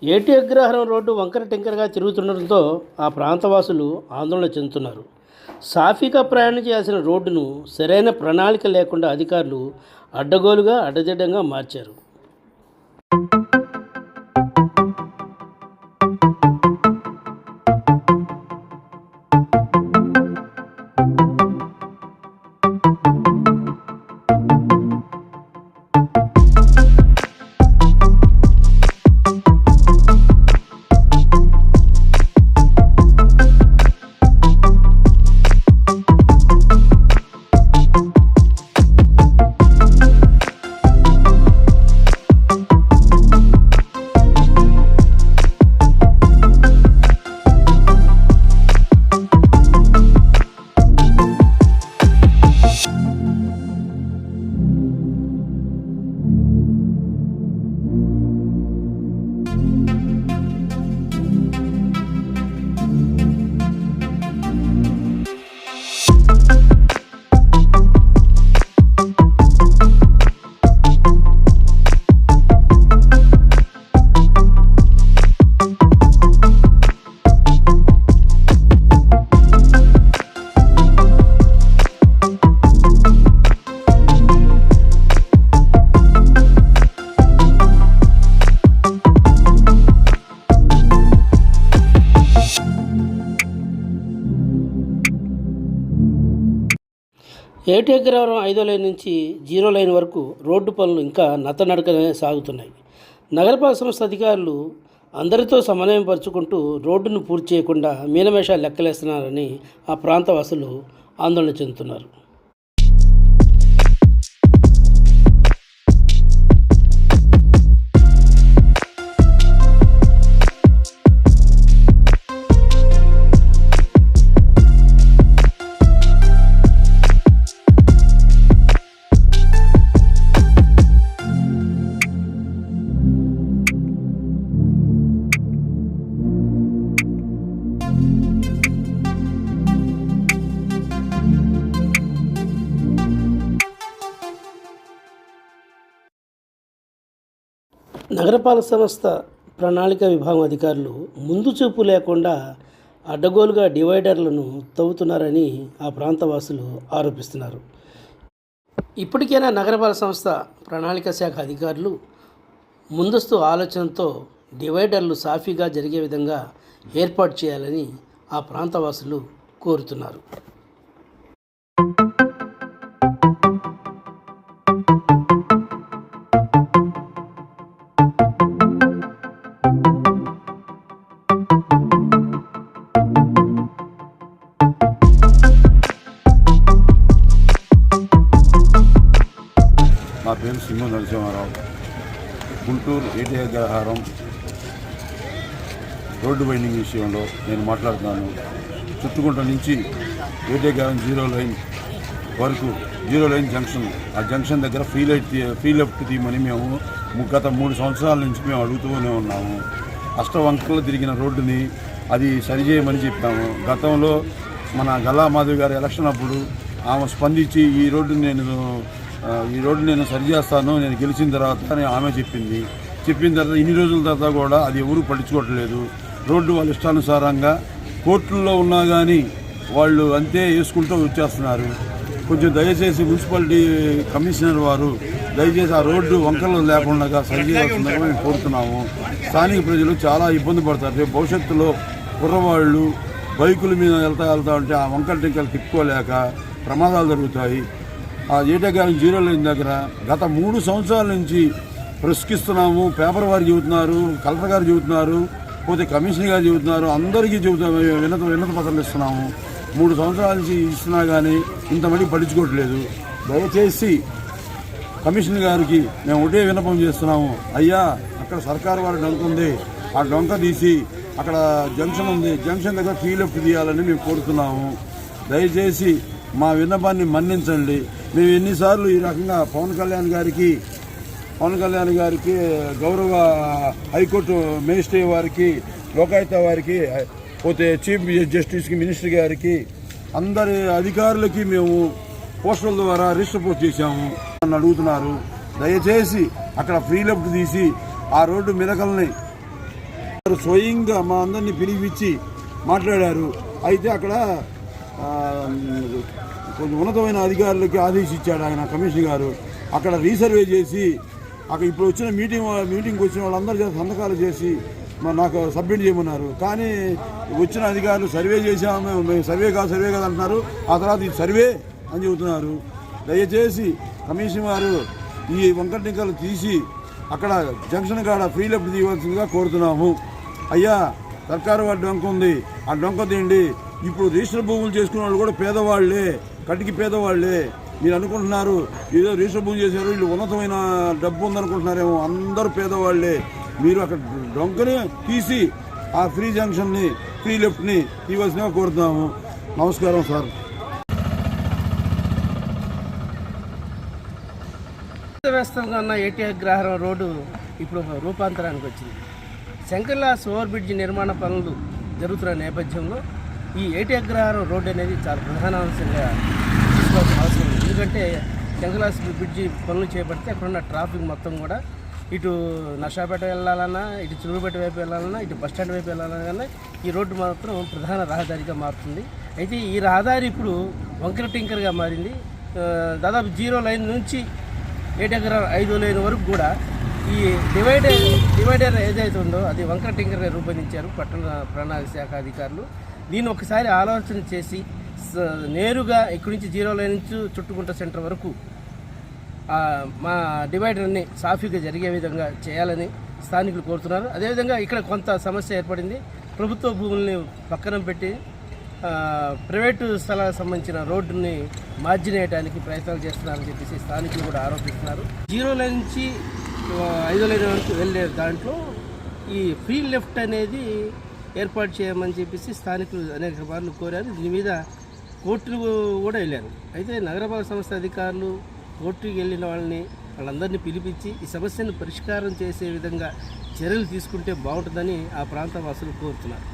ఏటి అగ్రహారం రోడ్డు వంకర టింకరగా తిరుగుతుండటంతో ఆ ప్రాంతవాసులు ఆందోళన చెందుతున్నారు. సాఫీగా ప్రయాణం చేయాల్సిన రోడ్డును సరైన ప్రణాళిక లేకుండా అధికారులు అడ్డగోలుగా అడ్డదిడ్డంగా మార్చారు. ఏటి అగ్రహారం 5వ లైన్ నుంచి 0 లైన్ వరకు రోడ్డు పనులు ఇంకా నత్తనడకనే సాగుతున్నాయి. నగరపాలక సంస్థ అధికారులు అందరితో సమన్వయం పరుచుకుంటూ రోడ్డును పూర్తి చేయకుండా మీనమేషాలు లెక్కలేస్తున్నారని ఆ ప్రాంతవాసులు ఆందోళన చెందుతున్నారు. నగరపాలక సంస్థ ప్రణాళిక విభాగం అధికారులు ముందు చూపు లేకుండా అడ్డగోలుగా డివైడర్లను తవ్వుతున్నారని ఆ ప్రాంతవాసులు ఆరోపిస్తున్నారు. ఇప్పటికైనా నగరపాలక సంస్థ ప్రణాళిక శాఖ అధికారులు ముందస్తు ఆలోచనతో డివైడర్లు సాఫీగా జరిగే విధంగా ఏర్పాటు చేయాలని ఆ ప్రాంతవాసులు కోరుతున్నారు. నా పేరు సింహ నరసింహారావు. గుంటూరు ఏటి అగ్రహారం రోడ్డు వైండింగ్ విషయంలో నేను మాట్లాడుతున్నాను. చుట్టుకుంట నుంచి ఏటి అగ్రహారం 0 లైన్ వరకు 0 లైన్ జంక్షన్, ఆ జంక్షన్ దగ్గర ఫ్రీ లెఫ్ట్ తీయమని మేము గత 3 సంవత్సరాల నుంచి మేము అడుగుతూనే ఉన్నాము. అష్టవంకరలు తిరిగిన రోడ్డుని అది సరిచేయమని చెప్పాము. గతంలో మన గల్లా మాధవి గారి ఎలక్షన్ అప్పుడు ఆమె స్పందించి ఈ రోడ్డు నేను సరి చేస్తాను నేను గెలిచిన తర్వాత అని ఆమె చెప్పిన తర్వాత ఇన్ని రోజుల తర్వాత కూడా అది ఎవరూ పట్టించుకోవట్లేదు. రోడ్డు వాళ్ళ ఇష్టానుసారంగా కోర్టుల్లో ఉన్నా కానీ వాళ్ళు అంతే వేసుకుంటూ వచ్చేస్తున్నారు. కొంచెం దయచేసి మున్సిపాలిటీ కమిషనర్ వారు దయచేసి ఆ రోడ్డు వంకరలు లేకుండా సరి చేయాల్సిందని మేము కోరుతున్నాము. స్థానిక ప్రజలు చాలా ఇబ్బంది పడతారు. రేపు భవిష్యత్తులో కుర్రవాళ్ళు బైకుల మీద వెళ్తా ఉంటే ఆ వంకర టింకలు తిప్పుకోలేక ప్రమాదాలు జరుగుతాయి. ఆ ఏటి అగ్రహారం 0 లైన్ దగ్గర గత 3 సంవత్సరాల నుంచి ప్రశ్నిస్తున్నాము. పేపర్ వారు చెబుతున్నారు, కలెక్టర్ గారు చెబుతున్నారు, పోతే కమిషనర్ గారు చెబుతున్నారు, అందరికీ వినత పత్రాలు ఇస్తున్నాము. 3 సంవత్సరాల నుంచి ఇస్తున్నా కానీ ఇంతమంది పట్టించుకోవట్లేదు. దయచేసి కమిషనర్ గారికి మేము ఒకటే విన్నపం చేస్తున్నాము. అయ్యా, అక్కడ సర్కారు వారి డొంక ఉంది, ఆ డొంక తీసి అక్కడ జంక్షన్ ఉంది, జంక్షన్ దగ్గర ఫ్రీ లెఫ్ట్ తీయాలని మేము కోరుతున్నాము. దయచేసి మా విన్నపాన్ని మన్నించండి. మేము ఎన్నిసార్లు ఈ రకంగా పవన్ కళ్యాణ్ గారికి గౌరవ హైకోర్టు మేజిస్ట్రేట్ వారికి, లోకాయుక్త వారికి, పోతే చీఫ్ జస్టిస్కి, మినిస్టర్ గారికి, అందరి అధికారులకి మేము పోస్టల్ ద్వారా రిజిస్టర్ పోస్ట్ చేశాము అని అడుగుతున్నారు. దయచేసి అక్కడ ఫ్రీ లెఫ్ట్ తీసి ఆ రోడ్డు మిరకల్ని స్వయంగా మా అందరినీ పిలిపించి మాట్లాడారు. అయితే అక్కడ కొంచెం ఉన్నతమైన అధికారులకి ఆదేశించాడు ఆయన కమిషనర్ గారు. అక్కడ రీసర్వే చేసి అక్కడ ఇప్పుడు వచ్చిన మీటింగ్కి వచ్చిన వాళ్ళందరూ చేసి సంతకాలు చేసి నాకు సబ్మిట్ చేయమన్నారు. కానీ వచ్చిన అధికారులు సర్వే చేసాము, మేము సర్వే కాదు అంటున్నారు. ఆ తర్వాత ఇది సర్వే అని చెబుతున్నారు. దయచేసి కమిషనర్ గారు ఈ వంకర టింకలు తీసి అక్కడ జంక్షన్ కాడ ఫ్రీ లెఫ్ట్ తీయవలసిందిగా కోరుతున్నాము. అయ్యా, సర్కారు వారి డొంక ఉంది, ఆ డొంక తీయండి. ఇప్పుడు రిజిస్టర్ భూములు చేసుకునే వాళ్ళు కూడా పేదవాళ్లే, కటికి పేదవాళ్లే. మీరు అనుకుంటున్నారు ఏదో రిజిస్టర్ భూములు చేశారు, వీళ్ళు ఉన్నతమైన డబ్బు ఉందనుకుంటున్నారేమో. అందరూ పేదవాళ్లే. మీరు అక్కడ డొంకని తీసి ఆ ఫ్రీ జంక్షన్ని, ఫ్రీ లెఫ్ట్ని తీయవలసినగా కోరుతున్నాము. నమస్కారం సార్. వ్యస్తంగా ఉన్న ఏటీ అగ్రహారం రోడ్డు ఇప్పుడు రూపాంతరానికి వచ్చింది. శంకర్లాస్ ఓవర్ బ్రిడ్జ్ నిర్మాణ పనులు జరుగుతున్న నేపథ్యంలో ఈ ఏటీ అగ్రహారం రోడ్డు అనేది చాలా ప్రధాన అంశంగా తీసుకోవాల్సిన అవసరం ఉంది. ఎందుకంటే శంకర్లాస్ బ్రిడ్జి పనులు చేపడితే అక్కడున్న ట్రాఫిక్ మొత్తం కూడా ఇటు నర్సాపేట వెళ్ళాలన్నా, ఇటు చిలుగుపేట వైపు వెళ్ళాలన్నా, ఇటు బస్టాండ్ వైపు వెళ్ళాలన్నా ఈ రోడ్డు మాత్రం ప్రధాన రహదారిగా మారుతుంది. అయితే ఈ రహదారి ఇప్పుడు వంకర టింకర్గా మారింది. దాదాపు 0 లైన్ నుంచి ఏటీ అగ్రహారం 5వ లైన్ వరకు కూడా ఈ డివైడర్ ఏదైతే ఉందో అది వంకర టింకర్గా రూపొందించారు పట్టణ ప్రణాళిక శాఖ అధికారులు. దీన్ని ఒకసారి ఆలోచన చేసి నేరుగా ఇక్కడి నుంచి 0 లైన్ నుంచి చుట్టుకుంట సెంటర్ వరకు మా డివైడర్ని సాఫీగా జరిగే విధంగా చేయాలని స్థానికులు కోరుతున్నారు. అదేవిధంగా ఇక్కడ కొంత సమస్య ఏర్పడింది. ప్రభుత్వ భూముల్ని పక్కన పెట్టి ప్రైవేటు స్థలాలకు సంబంధించిన రోడ్డుని మార్జిన్ వేయడానికి ప్రయత్నాలు చేస్తున్నారని చెప్పేసి స్థానికులు కూడా ఆరోపిస్తున్నారు. 0 లైన్ నుంచి 5వ లైన్ వరకు వెళ్ళే దాంట్లో ఈ ఫ్రీ లెఫ్ట్ అనేది ఏర్పాటు చేయమని చెప్పేసి స్థానికులు అనేక మార్లు కోరారు. దీని మీద కోర్టులు కూడా వెళ్ళారు. అయితే నగరపాలక సంస్థ అధికారులు కోర్టుకి వెళ్ళిన వాళ్ళందరినీ పిలిపించి ఈ సమస్యను పరిష్కారం చేసే విధంగా చర్యలు తీసుకుంటే బాగుంటుందని ఆ ప్రాంత వాసులు కోరుతున్నారు.